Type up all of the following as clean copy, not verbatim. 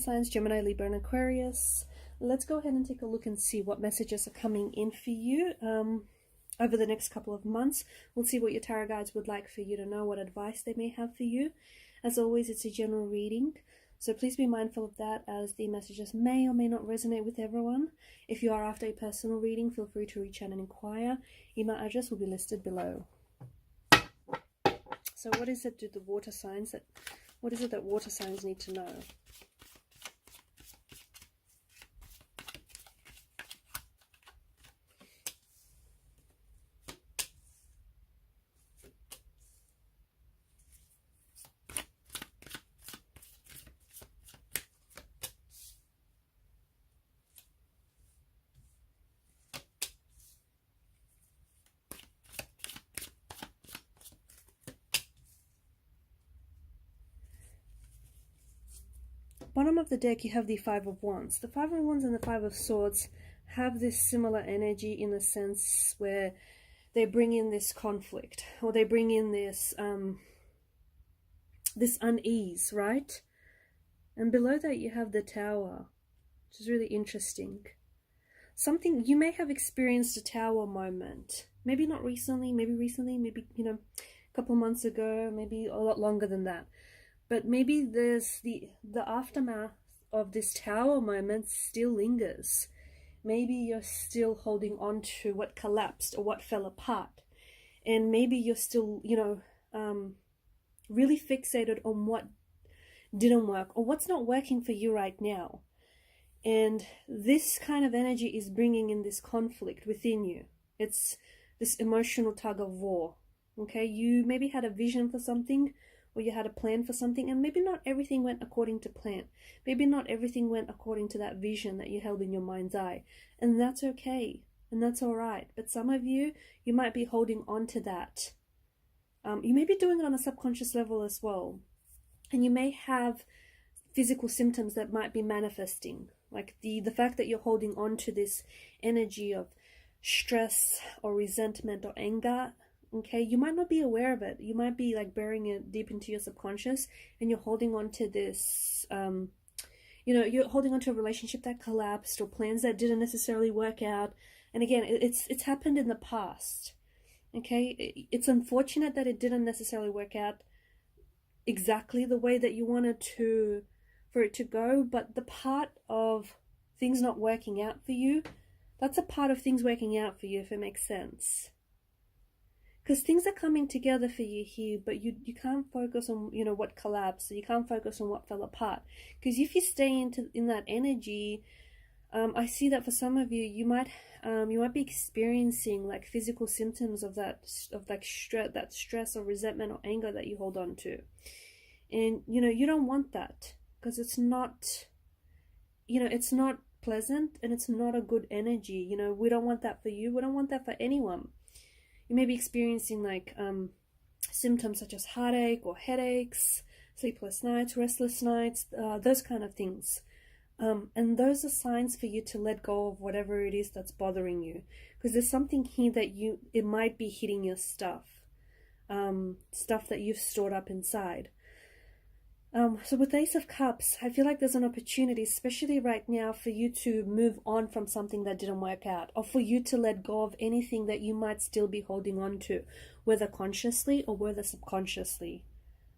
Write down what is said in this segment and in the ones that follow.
signs, Gemini, Libra, and Aquarius. Let's go ahead and take a look and see what messages are coming in for you over the next couple of months. We'll see what your tarot guides would like for you to know, what advice they may have for you. As always, it's a general reading, so please be mindful of that, as the messages may or may not resonate with everyone. If you are after a personal reading, feel free to reach out and inquire. Email address will be listed below. So what is it that water signs need to know? Bottom of the deck, you have the Five of Wands. The Five of Wands and the Five of Swords have this similar energy in the sense where they bring in this conflict, or they bring in this this unease, right? And below that you have the Tower, which is really interesting. Something you may have experienced, a Tower moment. Maybe not recently, maybe a couple of months ago, maybe a lot longer than that. But maybe there's the aftermath of this Tower moment still lingers. Maybe you're still holding on to what collapsed or what fell apart. And maybe you're still, really fixated on what didn't work or what's not working for you right now. And this kind of energy is bringing in this conflict within you. It's this emotional tug of war. Okay, you maybe had a vision for something, or you had a plan for something, and maybe not everything went according to plan. Maybe not everything went according to that vision that you held in your mind's eye. And that's okay. And that's all right. But some of you might be holding on to that. You may be doing it on a subconscious level as well. And you may have physical symptoms that might be manifesting. Like the fact that you're holding on to this energy of stress or resentment or anger. Okay, you might not be aware of it. You might be like burying it deep into your subconscious, and you're holding on to this, you're holding on to a relationship that collapsed or plans that didn't necessarily work out. And again, it's happened in the past. Okay, it's unfortunate that it didn't necessarily work out exactly the way that you wanted for it to go, but the part of things not working out for you, that's a part of things working out for you, if it makes sense. Because things are coming together for you here, but you can't focus on, what collapsed. So you can't focus on what fell apart. Because if you stay in that energy, I see that for some of you, you might be experiencing like physical symptoms of that stress or resentment or anger that you hold on to. And, you don't want that, because it's not, it's not pleasant, and it's not a good energy. We don't want that for you. We don't want that for anyone. You may be experiencing like symptoms such as heartache or headaches, sleepless nights, restless nights, those kind of things. And those are signs for you to let go of whatever it is that's bothering you. Because there's something here that it might be hitting your stuff that you've stored up inside. So with Ace of Cups, I feel like there's an opportunity, especially right now, for you to move on from something that didn't work out, or for you to let go of anything that you might still be holding on to, whether consciously or whether subconsciously.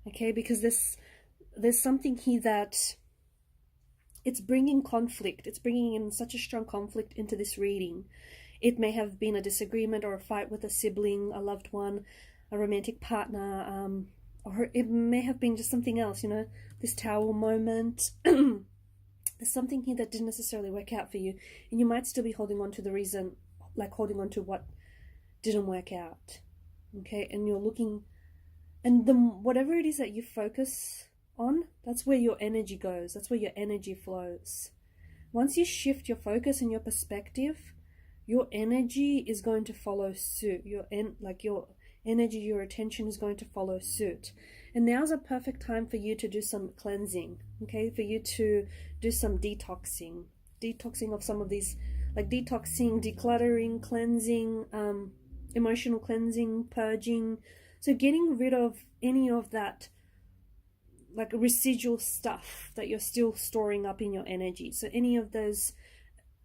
Okay, because there's something here that it's bringing conflict. It's bringing in such a strong conflict into this reading. It may have been a disagreement or a fight with a sibling, a loved one, a romantic partner, or it may have been just something else, this Tower moment. There's something here that didn't necessarily work out for you, and you might still be holding on to the reason, like holding on to what didn't work out. Okay, and you're looking, and whatever it is that you focus on, that's where your energy goes. That's where your energy flows. Once you shift your focus and your perspective, your energy is going to follow suit. Your energy, your attention is going to follow suit. And now's a perfect time for you to do some cleansing, okay? For you to do some detoxing of some of these, like detoxing, decluttering, cleansing, emotional cleansing, purging. So getting rid of any of that like residual stuff that you're still storing up in your energy. So any of those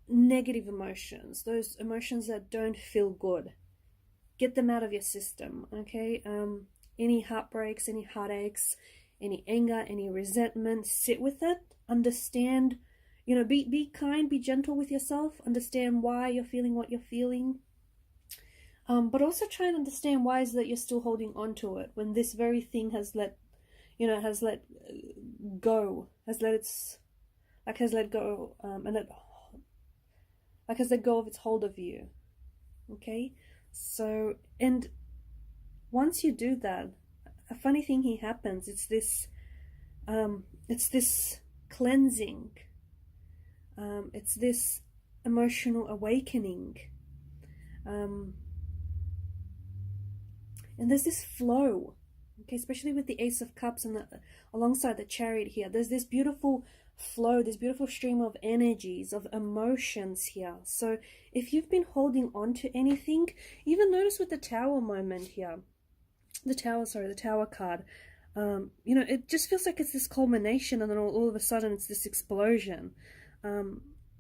negative emotions, those emotions that don't feel good, get them out of your system, okay? Any heartbreaks, any heartaches, any anger, any resentment, sit with it, understand, you know, be kind, be gentle with yourself, understand why you're feeling what you're feeling, but also try and understand why is that you're still holding on to it when this very thing has let, you know, has let go, has let go, and it like has let go of its hold of you, okay? So, and once you do that, a funny thing here happens. It's this cleansing. It's this emotional awakening. And there's this flow, okay, especially with the Ace of Cups and alongside the Chariot here. There's this beautiful flow, this beautiful stream of energies, of emotions here. So if you've been holding on to anything, even notice with the Tower moment here, the Tower card, you know, it just feels like it's this culmination, and then all of a sudden it's this explosion.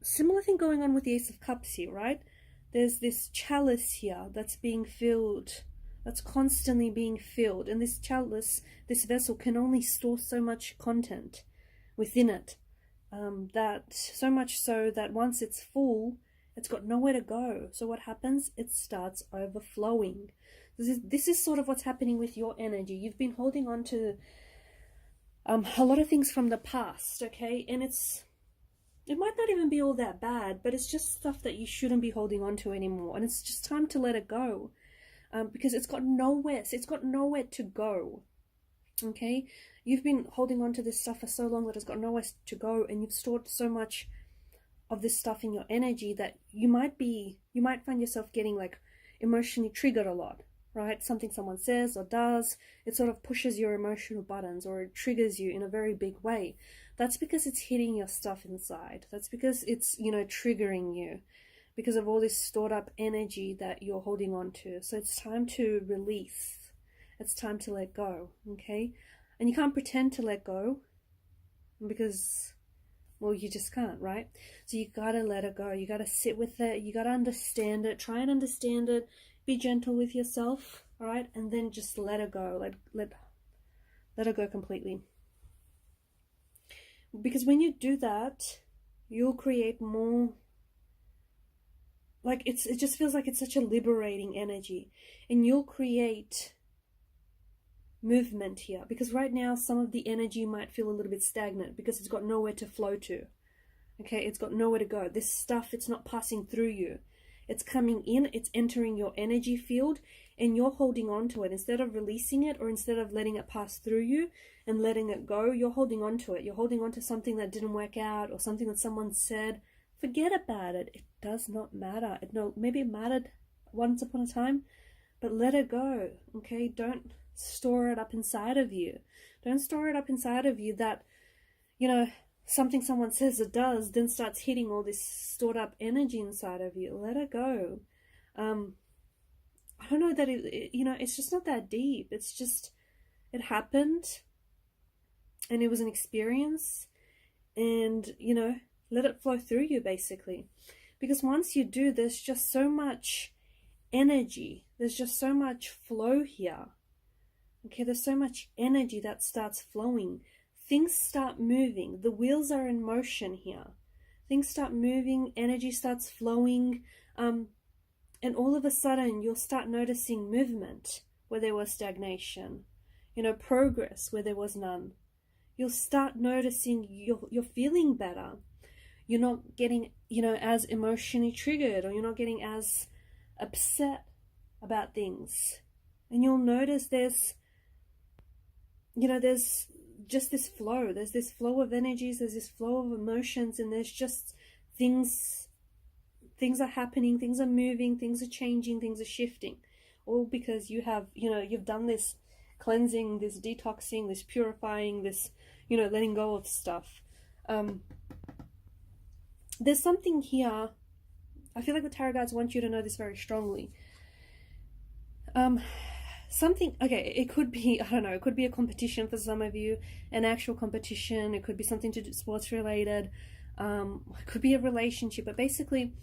Similar thing going on with the Ace of Cups here, right? There's this chalice here that's being filled, that's constantly being filled, and this chalice, this vessel, can only store so much content within it, that so much so that once it's full, it's got nowhere to go. So what happens? It starts overflowing. This is sort of what's happening with your energy. You've been holding on to a lot of things from the past, okay? And it might not even be all that bad, but it's just stuff that you shouldn't be holding on to anymore. And it's just time to let it go, because it's got nowhere to go, okay? You've been holding on to this stuff for so long that it's got nowhere to go, and you've stored so much of this stuff in your energy that you might find yourself getting like emotionally triggered a lot, right? Something someone says or does, it sort of pushes your emotional buttons, or it triggers you in a very big way. That's because it's hitting your stuff inside. That's because it's, you know, triggering you because of all this stored up energy that you're holding on to. So it's time to release. It's time to let go, okay? And you can't pretend to let go because, well, you just can't, right? So you gotta let it go. You gotta sit with it. You gotta understand it. Try and understand it. Be gentle with yourself, all right? And then just let it go. Let it go completely. Because when you do that, you'll create more, like it just feels like it's such a liberating energy, and you'll create movement here. Because right now some of the energy might feel a little bit stagnant because it's got nowhere to flow to, okay? It's got nowhere to go. This stuff, it's not passing through you. It's coming in, it's entering your energy field, and you're holding on to it. Instead of releasing it, or instead of letting it pass through you and letting it go, you're holding on to it. You're holding on to something that didn't work out, or something that someone said. Forget about it. It does not matter. Maybe it mattered once upon a time, but let it go, okay? Don't store it up inside of you. Don't store it up inside of you that, you know, something someone says or does then starts hitting all this stored up energy inside of you. Let it go. I don't know that you know, it's just not that deep. It's just, it happened and it was an experience, and, you know, let it flow through you basically. Because once you do, there's just so much energy. There's just so much flow here. Okay, there's so much energy that starts flowing. Things start moving. The wheels are in motion here. Things start moving, energy starts flowing, and all of a sudden you'll start noticing movement where there was stagnation, you know, progress where there was none. You'll start noticing you're feeling better. You're not getting, you know, as emotionally triggered, or you're not getting as upset about things. And you'll notice there's, you know, there's just this flow. There's this flow of energies, there's this flow of emotions, and there's just things are happening, things are moving, things are changing, things are shifting. All because you have, you know, you've done this cleansing, this detoxing, this purifying, this, you know, letting go of stuff. There's something here. I feel like the tarot guides want you to know this very strongly. something, okay, it could be, I don't know, it could be a competition for some of you, an actual competition. It could be something to do sports related. It could be a relationship, but basically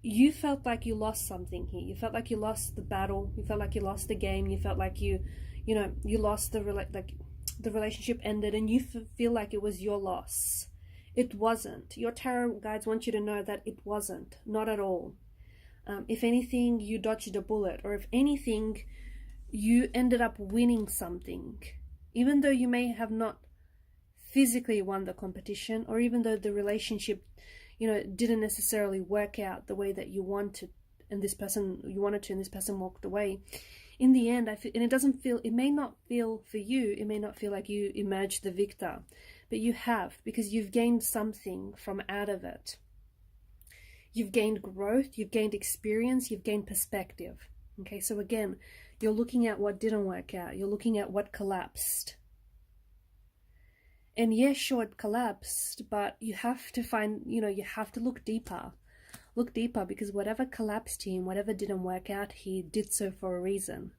you felt like you lost something here. You felt like you lost the battle. You felt like you lost the game. You felt like you lost the relationship ended, and you feel like it was your loss. It wasn't. Your tarot guides want you to know that it wasn't, not at all. If anything, you dodged a bullet, or if anything, you ended up winning something, even though you may have not physically won the competition, or even though the relationship, didn't necessarily work out the way that you wanted, and this person walked away. In the end, it may not feel for you, it may not feel like you emerged the victor, but you have, because you've gained something from out of it. You've gained growth, you've gained experience, you've gained perspective. Okay, so again, you're looking at what didn't work out. You're looking at what collapsed. And yes, sure, it collapsed, but you have to find, you have to look deeper. Look deeper, because whatever collapsed here and whatever didn't work out here did so for a reason.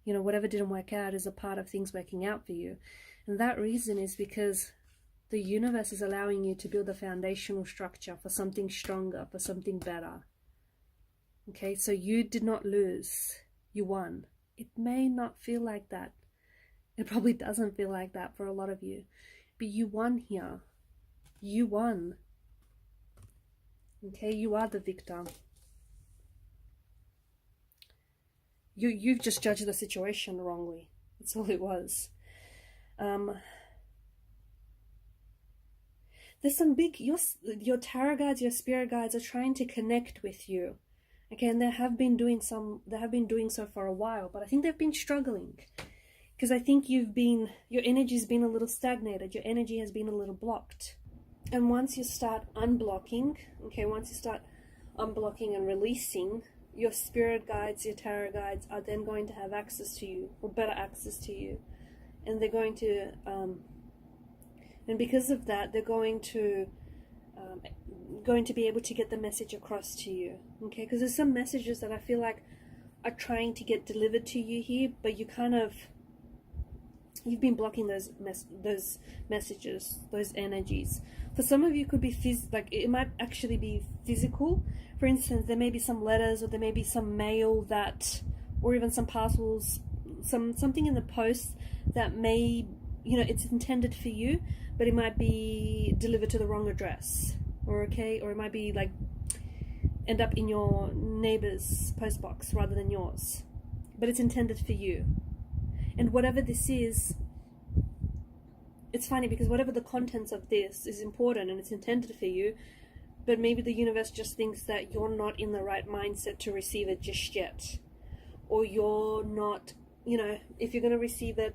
Whatever didn't work out is a part of things working out for you. And that reason is because the universe is allowing you to build a foundational structure for something stronger, for something better. Okay, so you did not lose. You won. It may not feel like that. It probably doesn't feel like that for a lot of you. But you won here. You won. Okay, you are the victor. You've just judged the situation wrongly. That's all it was. There's some big, your tarot guides, your spirit guides are trying to connect with you. Okay, and they have been doing so for a while, but I think they've been struggling. Because I think your energy's been a little stagnated, your energy has been a little blocked. And once you start unblocking and releasing, your spirit guides, your tarot guides are then going to have access to you, or better access to you. And they're going to, and because of that, they're going to be able to get the message across to you. Okay, because there's some messages that I feel like are trying to get delivered to you here, but you've been blocking those messages, those energies. For some of you, it could be it might actually be physical. For instance, there may be some letters, or there may be some mail or even some parcels, something in the post that may, it's intended for you, but it might be delivered to the wrong address, or it might be end up in your neighbor's postbox rather than yours, but it's intended for you. And whatever this is, it's funny because whatever the contents of this is important and it's intended for you, but maybe the universe just thinks that you're not in the right mindset to receive it just yet. Or you're not, if you're going to receive it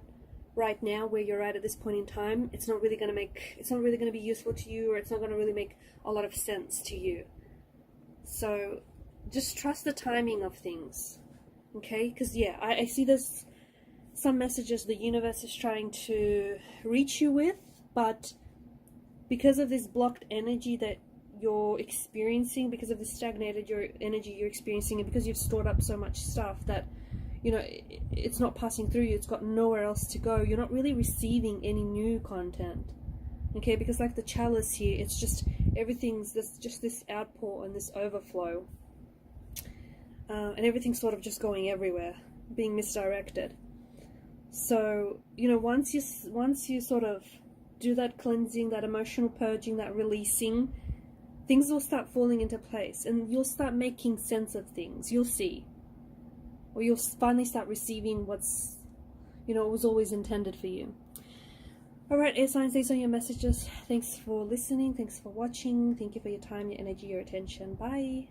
right now where you're at this point in time, it's not really going to be useful to you, or it's not going to really make a lot of sense to you. So just trust the timing of things. Okay? Because I see there's some messages the universe is trying to reach you with, but because of this blocked energy that you're experiencing, because of the stagnated energy you're experiencing, and because you've stored up so much stuff that it's not passing through you, it's got nowhere else to go, you're not really receiving any new content. Okay, because like the chalice here, it's just this outpour and this overflow, and everything's sort of just going everywhere, being misdirected. So once you sort of do that cleansing, that emotional purging, that releasing, things will start falling into place, and you'll start making sense of things. You'll see, or you'll finally start receiving what's was always intended for you. Alright, air signs, these are your messages. Thanks for listening, thanks for watching, thank you for your time, your energy, your attention. Bye.